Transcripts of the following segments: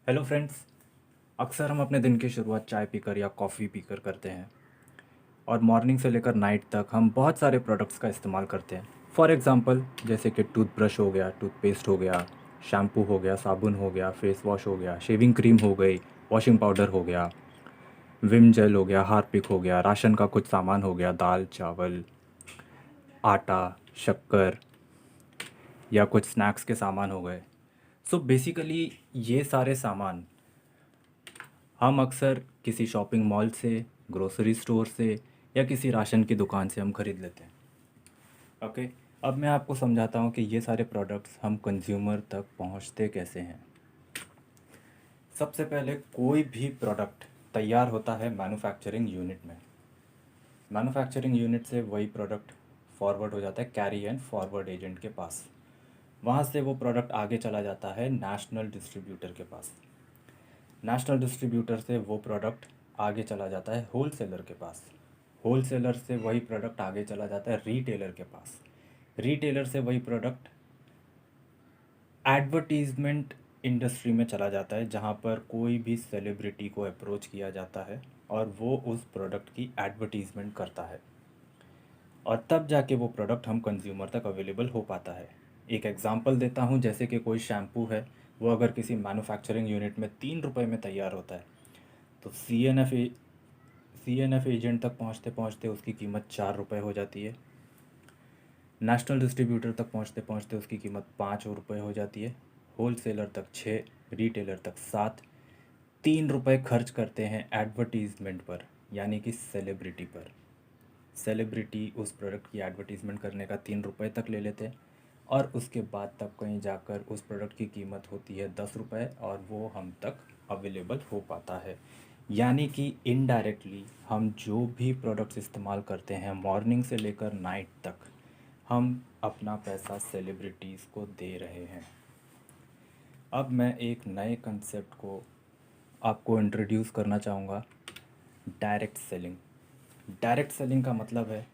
Hello friends. अक्सर हम अपने दिन की शुरुआत चाय पीकर या कॉफ़ी पीकर करते हैं और मॉर्निंग से लेकर नाइट तक हम बहुत सारे प्रोडक्ट्स का इस्तेमाल करते हैं। फॉर एग्ज़ाम्पल जैसे कि टूथब्रश हो गया, टूथपेस्ट हो गया, शैम्पू हो गया, साबुन हो गया, फेस वॉश हो गया, शेविंग क्रीम हो गई, वॉशिंग पाउडर हो गया, विम जेल हो गया, हार्पिक हो गया, राशन का कुछ सामान हो गया, दाल चावल, आटा, शक्कर या कुछ स्नैक्स के सामान हो गए। सो बेसिकली ये सारे सामान हम अक्सर किसी शॉपिंग मॉल से, ग्रोसरी स्टोर से या किसी राशन की दुकान से हम खरीद लेते हैं। ओके। अब मैं आपको समझाता हूँ कि ये सारे प्रोडक्ट्स हम कंज्यूमर तक पहुँचते कैसे हैं। सबसे पहले कोई भी प्रोडक्ट तैयार होता है मैन्युफैक्चरिंग यूनिट में। मैन्युफैक्चरिंग यूनिट से वही प्रोडक्ट फॉरवर्ड हो जाता है कैरी एंड फॉरवर्ड एजेंट के पास। वहाँ से वो प्रोडक्ट आगे चला जाता है नेशनल डिस्ट्रीब्यूटर के पास। नेशनल डिस्ट्रीब्यूटर से वो प्रोडक्ट आगे चला जाता है होलसेलर के पास। होलसेलर से वही प्रोडक्ट आगे चला जाता है रीटेलर के पास। रीटेलर से वही प्रोडक्ट एडवर्टीज़मेंट इंडस्ट्री में चला जाता है, जहाँ पर कोई भी सेलिब्रिटी को अप्रोच किया जाता है और वो उस प्रोडक्ट की एडवर्टीज़मेंट करता है और तब जाके वो प्रोडक्ट हम कंज्यूमर तक अवेलेबल हो पाता है। एक एग्ज़ाम्पल देता हूँ, जैसे कि कोई शैम्पू है, वो अगर किसी मैन्युफैक्चरिंग यूनिट में 3 रुपए में तैयार होता है तो सी एन एफ एजेंट तक पहुँचते पहुँचते उसकी कीमत 4 रुपये हो जाती है। नेशनल डिस्ट्रीब्यूटर तक पहुँचते पहुँचते उसकी कीमत 5 रुपये हो जाती है। होलसेलर तक 6, रिटेलर तक 7। 3 रुपये खर्च करते हैं एडवर्टीज़मेंट पर, यानी कि सेलिब्रिटी पर। सेलिब्रिटी उस प्रोडक्ट की एडवर्टीज़मेंट करने का 3 रुपये तक ले लेते हैं और उसके बाद तक कहीं जाकर उस प्रोडक्ट की कीमत होती है 10 रुपये और वो हम तक अवेलेबल हो पाता है। यानी कि इनडायरेक्टली हम जो भी प्रोडक्ट्स इस्तेमाल करते हैं मॉर्निंग से लेकर नाइट तक, हम अपना पैसा सेलिब्रिटीज़ को दे रहे हैं। अब मैं एक नए कंसेप्ट को आपको इंट्रोड्यूस करना चाहूँगा, डायरेक्ट सेलिंग। डायरेक्ट सेलिंग का मतलब है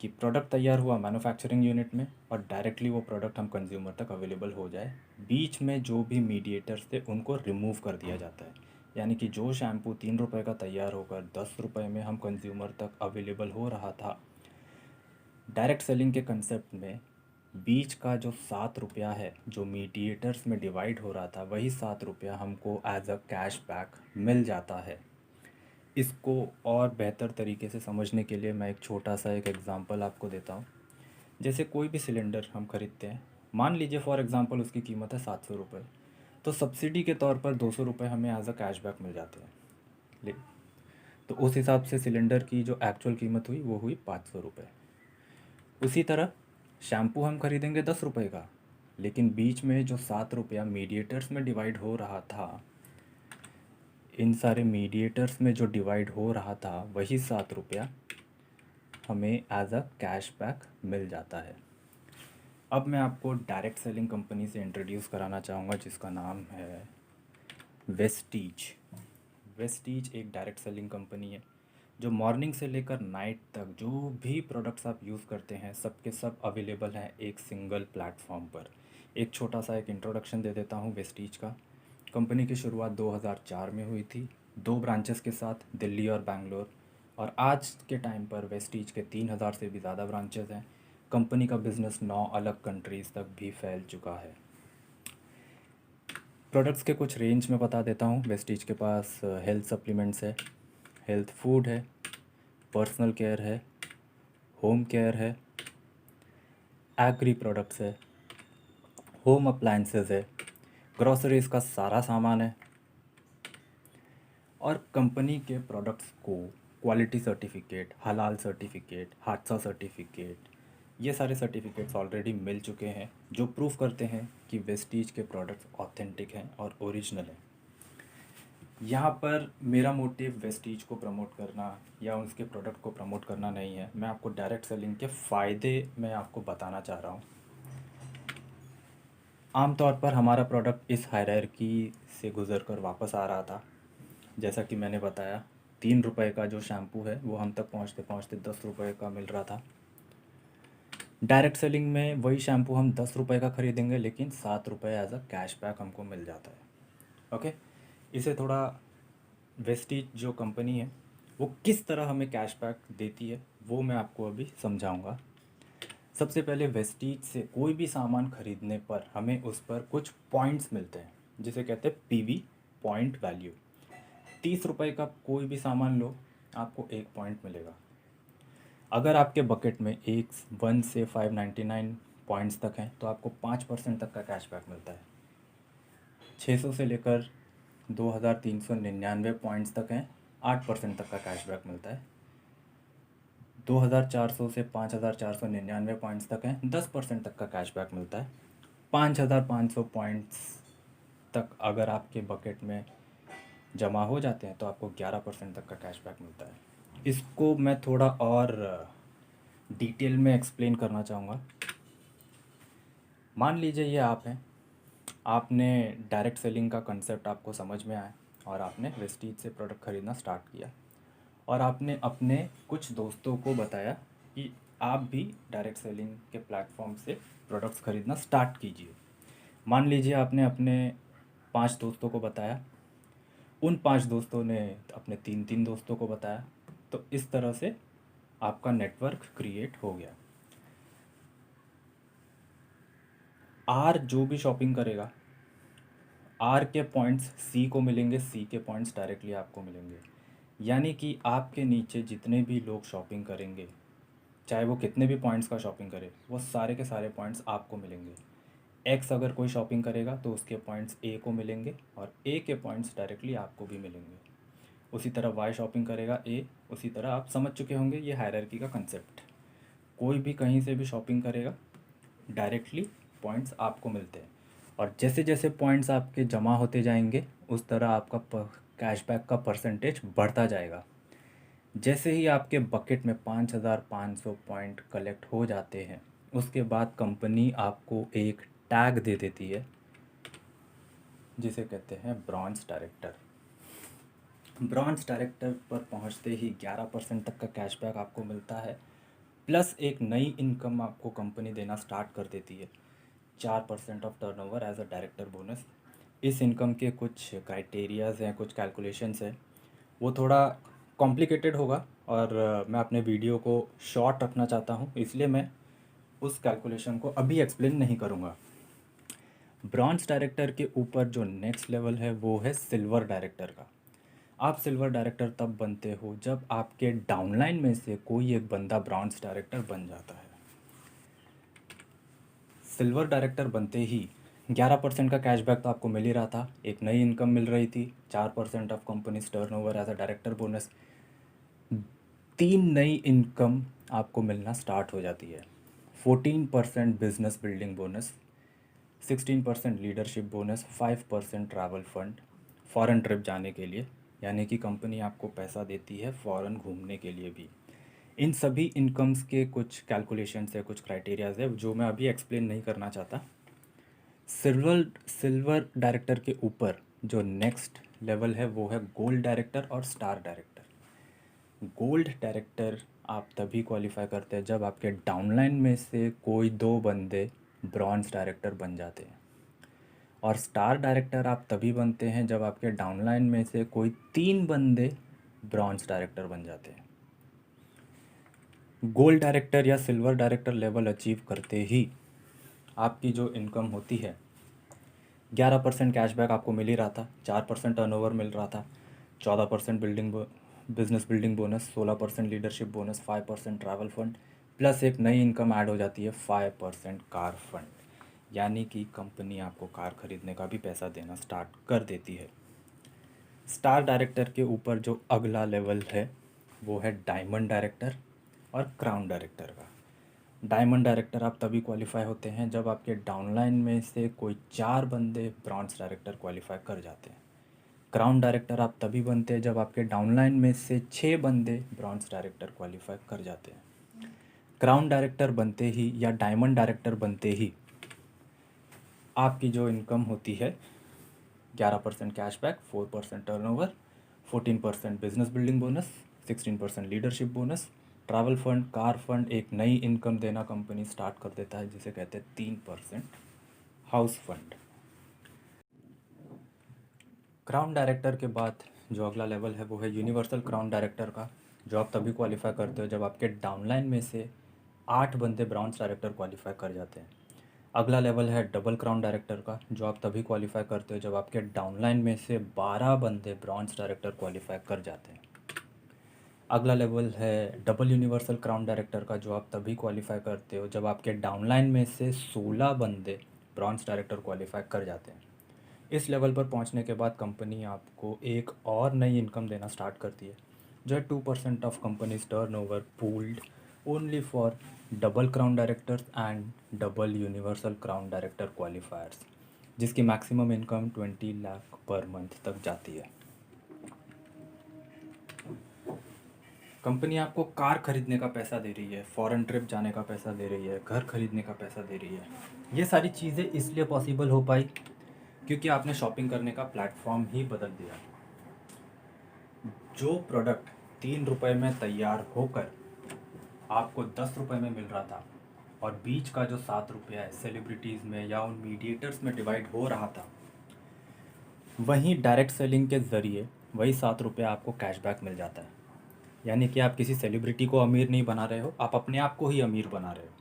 कि प्रोडक्ट तैयार हुआ मैन्युफैक्चरिंग यूनिट में और डायरेक्टली वो प्रोडक्ट हम कंज्यूमर तक अवेलेबल हो जाए। बीच में जो भी मीडिएटर्स थे उनको रिमूव कर दिया जाता है। यानी कि जो शैम्पू 3 रुपये का तैयार होकर 10 रुपये में हम कंज्यूमर तक अवेलेबल हो रहा था, डायरेक्ट सेलिंग के कंसेप्ट में बीच का जो 7 रुपया है जो मीडिएटर्स में डिवाइड हो रहा था, वही 7 रुपया हमको एज अ कैश बैक मिल जाता है। इसको और बेहतर तरीके से समझने के लिए मैं एक छोटा सा एक एग्ज़ाम्पल आपको देता हूँ। जैसे कोई भी सिलेंडर हम खरीदते हैं, मान लीजिए फॉर एग्ज़ाम्पल उसकी कीमत है 700 रुपये, तो सब्सिडी के तौर पर 200 रुपये हमें एज अ कैशबैक मिल जाते हैं। ले तो उस हिसाब से सिलेंडर की जो एक्चुअल कीमत हुई वो हुई 500 रुपये। उसी तरह शैम्पू हम खरीदेंगे 10 रुपये का, लेकिन बीच में जो 7 रुपया मीडिएटर्स में डिवाइड हो रहा था, इन सारे मीडिएटर्स में जो डिवाइड हो रहा था वही 7 रुपया हमें एज अ कैशबैक मिल जाता है। अब मैं आपको डायरेक्ट सेलिंग कंपनी से इंट्रोड्यूस कराना चाहूँगा जिसका नाम है वेस्टीज। वेस्टीज एक डायरेक्ट सेलिंग कंपनी है जो मॉर्निंग से लेकर नाइट तक जो भी प्रोडक्ट्स आप यूज़ करते हैं सबके सब अवेलेबल हैं एक सिंगल प्लेटफॉर्म पर। एक छोटा सा एक इंट्रोडक्शन दे देता हूँ वेस्टीज का। कंपनी की शुरुआत 2004 में हुई थी, 2 ब्रांचेस के साथ, दिल्ली और बैंगलोर। और आज के टाइम पर वेस्टीज के 3,000 से भी ज़्यादा ब्रांचेस हैं। कंपनी का बिज़नेस 9 अलग कंट्रीज़ तक भी फैल चुका है। प्रोडक्ट्स के कुछ रेंज में बता देता हूँ। वेस्टीज के पास हेल्थ सप्लीमेंट्स है, हेल्थ फूड है, पर्सनल केयर है, होम केयर है, एग्री प्रोडक्ट्स है, होम अप्लायंसेस है, ग्रॉसरीज का सारा सामान है। और कंपनी के प्रोडक्ट्स को क्वालिटी सर्टिफिकेट, हलाल सर्टिफिकेट, हादसा सर्टिफिकेट, ये सारे सर्टिफिकेट्स ऑलरेडी मिल चुके हैं जो प्रूफ करते हैं कि वेस्टीज के प्रोडक्ट्स ऑथेंटिक हैं और ओरिजिनल हैं। यहाँ पर मेरा मोटिव वेस्टीज को प्रमोट करना या उसके प्रोडक्ट को प्रमोट करना नहीं है, मैं आपको डायरेक्ट सेलिंग के फ़ायदे मैं आपको बताना चाह रहा हूँ। आमतौर पर हमारा प्रोडक्ट इस हायरार्की से गुज़र कर वापस आ रहा था। जैसा कि मैंने बताया, 3 रुपये का जो शैम्पू है वो हम तक पहुँचते पहुँचते 10 रुपये का मिल रहा था। डायरेक्ट सेलिंग में वही शैम्पू हम 10 रुपये का ख़रीदेंगे लेकिन 7 रुपये एज अ कैशबैक हमको मिल जाता है। ओके, इसे थोड़ा वेस्टीज जो कंपनी है वो किस तरह हमें कैशबैक देती है वो मैं आपको अभी समझाऊंगा। सबसे पहले वेस्टीज से कोई भी सामान खरीदने पर हमें उस पर कुछ पॉइंट्स मिलते हैं जिसे कहते हैं पीवी, पॉइंट वैल्यू। 30 रुपये का कोई भी सामान लो, आपको 1 पॉइंट मिलेगा। अगर आपके बकेट में 1 से 599 पॉइंट्स तक हैं तो आपको 5% तक का कैशबैक मिलता है। 600 से लेकर 2399 पॉइंट्स तक हैं, 8% तक का कैशबैक मिलता है। 2400 से 5499 पॉइंट्स तक हैं, 10% तक का कैशबैक मिलता है। 5500 पॉइंट्स तक अगर आपके बकेट में जमा हो जाते हैं तो आपको 11% तक का कैशबैक मिलता है। इसको मैं थोड़ा और डिटेल में एक्सप्लेन करना चाहूँगा। मान लीजिए ये आप हैं, आपने डायरेक्ट सेलिंग का कंसेप्ट आपको समझ में आया और आपने वेस्टीज से प्रोडक्ट ख़रीदना स्टार्ट किया और आपने अपने कुछ दोस्तों को बताया कि आप भी डायरेक्ट सेलिंग के प्लेटफॉर्म से प्रोडक्ट्स ख़रीदना स्टार्ट कीजिए। मान लीजिए आपने अपने 5 दोस्तों को बताया, उन 5 दोस्तों ने अपने 3 दोस्तों को बताया, तो इस तरह से आपका नेटवर्क क्रिएट हो गया। आर जो भी शॉपिंग करेगा, आर के पॉइंट्स सी को मिलेंगे, सी के पॉइंट्स डायरेक्टली आपको मिलेंगे। यानी कि आपके नीचे जितने भी लोग शॉपिंग करेंगे, चाहे वो कितने भी पॉइंट्स का शॉपिंग करे, वो सारे के सारे पॉइंट्स आपको मिलेंगे। एक्स अगर कोई शॉपिंग करेगा तो उसके पॉइंट्स ए को मिलेंगे और ए के पॉइंट्स डायरेक्टली आपको भी मिलेंगे। उसी तरह वाई शॉपिंग करेगा ए, उसी तरह आप समझ चुके होंगे ये हायरार्की का कंसेप्ट। कोई भी कहीं से भी शॉपिंग करेगा, डायरेक्टली पॉइंट्स आपको मिलते हैं और जैसे जैसे पॉइंट्स आपके जमा होते जाएंगे उस तरह आपका कैशबैक का परसेंटेज बढ़ता जाएगा। जैसे ही आपके बकेट में 5500 पॉइंट कलेक्ट हो जाते हैं उसके बाद कंपनी आपको एक टैग दे देती है जिसे कहते हैं ब्रॉन्ज डायरेक्टर। ब्रॉन्ज डायरेक्टर पर पहुंचते ही 11% तक का कैशबैक आपको मिलता है, प्लस एक नई इनकम आपको कंपनी देना स्टार्ट कर देती है, 4% of turnover as a director bonus. इस इनकम के कुछ क्राइटेरियाज़ हैं, कुछ कैलकुलेशंस हैं, वो थोड़ा कॉम्प्लिकेटेड होगा और मैं अपने वीडियो को शॉर्ट रखना चाहता हूँ, इसलिए मैं उस कैलकुलेशन को अभी एक्सप्लेन नहीं करूँगा। ब्रॉन्ज डायरेक्टर के ऊपर जो नेक्स्ट लेवल है वो है सिल्वर डायरेक्टर का। आप सिल्वर डायरेक्टर तब बनते हो जब आपके डाउनलाइन में से कोई एक बंदा ब्रॉन्ज डायरेक्टर बन जाता है। सिल्वर डायरेक्टर बनते ही 11% का कैशबैक तो आपको मिल ही रहा था, एक नई इनकम मिल रही थी, 4% of company's turnover as a director bonus. 3 नई इनकम आपको मिलना स्टार्ट हो जाती है। 14% business building bonus, 16% leadership bonus, 5% travel fund foreign trip जाने के लिए, यानी कि कंपनी आपको पैसा देती है फ़ॉरेन घूमने के लिए भी। इन सभी इनकम्स के कुछ कैलकुलेशंस है, कुछ क्राइटेरियाज़ है जो मैं अभी एक्सप्लेन नहीं करना चाहता। सिल्वर डायरेक्टर के ऊपर जो नेक्स्ट लेवल है वो है गोल्ड डायरेक्टर और स्टार डायरेक्टर। गोल्ड डायरेक्टर आप तभी क्वालिफाई करते हैं जब आपके डाउनलाइन में से कोई 2 बंदे ब्रॉन्ज डायरेक्टर बन जाते हैं, और स्टार डायरेक्टर आप तभी बनते हैं जब आपके डाउनलाइन में से कोई 3 बंदे ब्रॉन्ज डायरेक्टर बन जाते हैं। गोल्ड डायरेक्टर या सिल्वर डायरेक्टर लेवल अचीव करते ही आपकी जो इनकम होती है, 11% कैशबैक आपको मिल ही रहा था, 4% टर्नओवर मिल रहा था, 14% business building bonus, 16% leadership bonus, 5% travel fund, plus एक नई इनकम ऐड हो जाती है 5% कार फंड। यानी कि कंपनी आपको कार खरीदने का भी पैसा देना स्टार्ट कर देती है। स्टार डायरेक्टर के ऊपर जो अगला लेवल है वो है डायमंड डायरेक्टर और क्राउन डायरेक्टर का। डायमंड डायरेक्टर आप तभी क्वालिफाई होते हैं जब आपके डाउनलाइन में से कोई 4 बंदे ब्रॉन्ज डायरेक्टर क्वालिफाई कर जाते हैं। क्राउन डायरेक्टर आप तभी बनते हैं जब आपके डाउनलाइन में से 6 बंदे ब्रॉन्ज डायरेक्टर क्वालिफाई कर जाते हैं। क्राउन डायरेक्टर बनते ही या डायमंड डायरेक्टर बनते ही आपकी जो इनकम होती है, 11% cashback, 4% turnover, 14% business building bonus, 16% leadership bonus, travel fund, car fund, एक नई इनकम देना कंपनी स्टार्ट कर देता है जिसे कहते हैं 3% हाउस फंड। क्राउन डायरेक्टर के बाद जो अगला लेवल है वो है यूनिवर्सल क्राउन डायरेक्टर का, जो आप तभी क्वालिफाई करते हो जब आपके डाउनलाइन में से 8 बंदे ब्राउन्स डायरेक्टर क्वालिफाई कर जाते हैं। अगला लेवल है डबल क्राउन डायरेक्टर का, जो आप तभी क्वालिफाई करते हो जब आपके डाउनलाइन में से 12 बंदे ब्रॉन्ज डायरेक्टर क्वालिफाई कर जाते हैं। अगला लेवल है डबल यूनिवर्सल क्राउन डायरेक्टर का, जो आप तभी क्वालिफाई करते हो जब आपके डाउनलाइन में से 16 बंदे ब्रॉन्ज डायरेक्टर क्वालिफाई कर जाते हैं। इस लेवल पर पहुंचने के बाद कंपनी आपको एक और नई इनकम देना स्टार्ट करती है, जो है 2% of company's turnover pooled only for double crown directors and double universal crown director क्वालिफायर्स, जिसकी maximum income 20 lakh per month तक जाती है। कंपनी आपको कार खरीदने का पैसा दे रही है, फॉरेन ट्रिप जाने का पैसा दे रही है, घर खरीदने का पैसा दे रही है। ये सारी चीज़ें इसलिए पॉसिबल हो पाई क्योंकि आपने शॉपिंग करने का प्लेटफॉर्म ही बदल दिया। जो प्रोडक्ट 3 रुपए में तैयार होकर आपको 10 रुपए में मिल रहा था और बीच का जो 7 रुपया है सेलिब्रिटीज़ में या उन मीडिएटर्स में डिवाइड हो रहा था, वहीं डायरेक्ट सेलिंग के ज़रिए वही 7 रुपया आपको कैशबैक मिल जाता है। यानी कि आप किसी सेलिब्रिटी को अमीर नहीं बना रहे हो, आप अपने आप को ही अमीर बना रहे हो,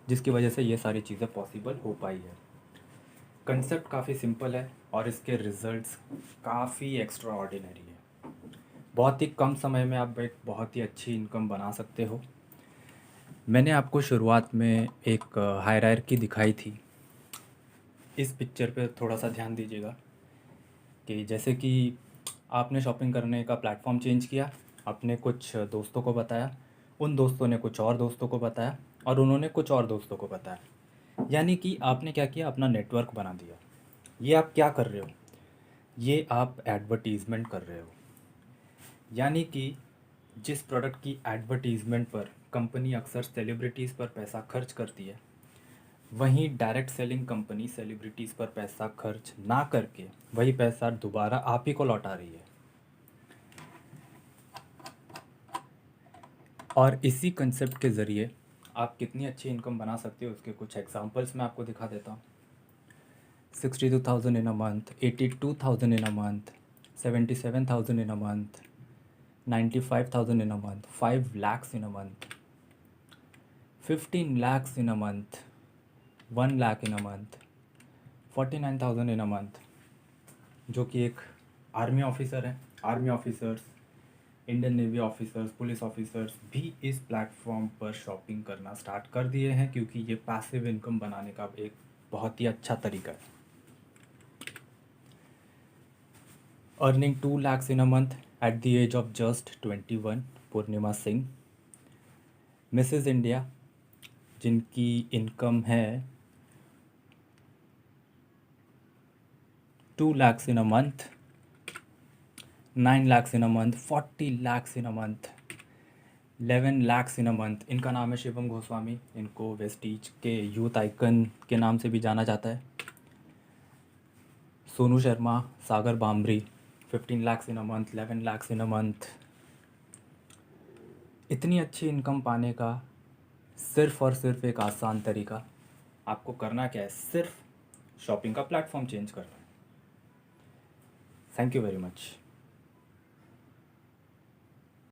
जिसकी वजह से ये सारी चीज़ें पॉसिबल हो पाई है। कंसेप्ट काफ़ी सिंपल है और इसके रिजल्ट्स काफ़ी एक्स्ट्रा ऑर्डिनरी है। बहुत ही कम समय में आप एक बहुत ही अच्छी इनकम बना सकते हो। मैंने आपको शुरुआत में एक हायरार्की दिखाई थी। इस पिक्चर पे थोड़ा सा ध्यान दीजिएगा कि जैसे कि आपने शॉपिंग करने का प्लेटफॉर्म चेंज किया, आपने कुछ दोस्तों को बताया, उन दोस्तों ने कुछ और दोस्तों को बताया और उन्होंने कुछ और दोस्तों को बताया। यानी कि आपने क्या किया, अपना नेटवर्क बना दिया। ये आप क्या कर रहे हो, ये आप एडवर्टीज़मेंट कर रहे हो। यानी कि जिस प्रोडक्ट की एडवर्टीज़मेंट पर कंपनी अक्सर सेलिब्रिटीज़ पर पैसा खर्च करती है, वहीं डायरेक्ट सेलिंग कंपनी सेलिब्रिटीज़ पर पैसा खर्च ना करके वही पैसा दोबारा आप ही को लौटा रही है। और इसी कंसेप्ट के ज़रिए आप कितनी अच्छी इनकम बना सकते हो उसके कुछ एग्जांपल्स मैं आपको दिखा देता हूँ। 62,000 in a month, 82,000 in a month, 77,000 in a month, 95,000 in a month, 5 lakhs in a month, 15 lakhs in a month, 1 lakh in a month, 49,000 in a month, जो कि एक आर्मी ऑफिसर है। Army officers, Indian navy officers, police officers भी इस platform पर shopping करना start कर दिए हैं, क्योंकि ये पैसिव इनकम बनाने का एक बहुत ही अच्छा तरीका है। Earning 2 lakhs in a month at the age of just 21, Purnima Singh. Mrs India, जिनकी इनकम है 2 lakhs in a month, 9 lakhs in a month, 40 lakhs in a month, 11 lakhs in a month। इनका नाम है शिवम गोस्वामी। इनको वेस्टीज के youth icon के नाम से भी जाना जाता है। सोनू शर्मा, सागर बामरी, 15 lakhs in a month, 11 lakhs in a month। इतनी अच्छी इनकम पाने का सिर्फ़ और सिर्फ एक आसान तरीका, आपको करना क्या है, सिर्फ शॉपिंग का प्लेटफॉर्म चेंज करना है। Thank you very much.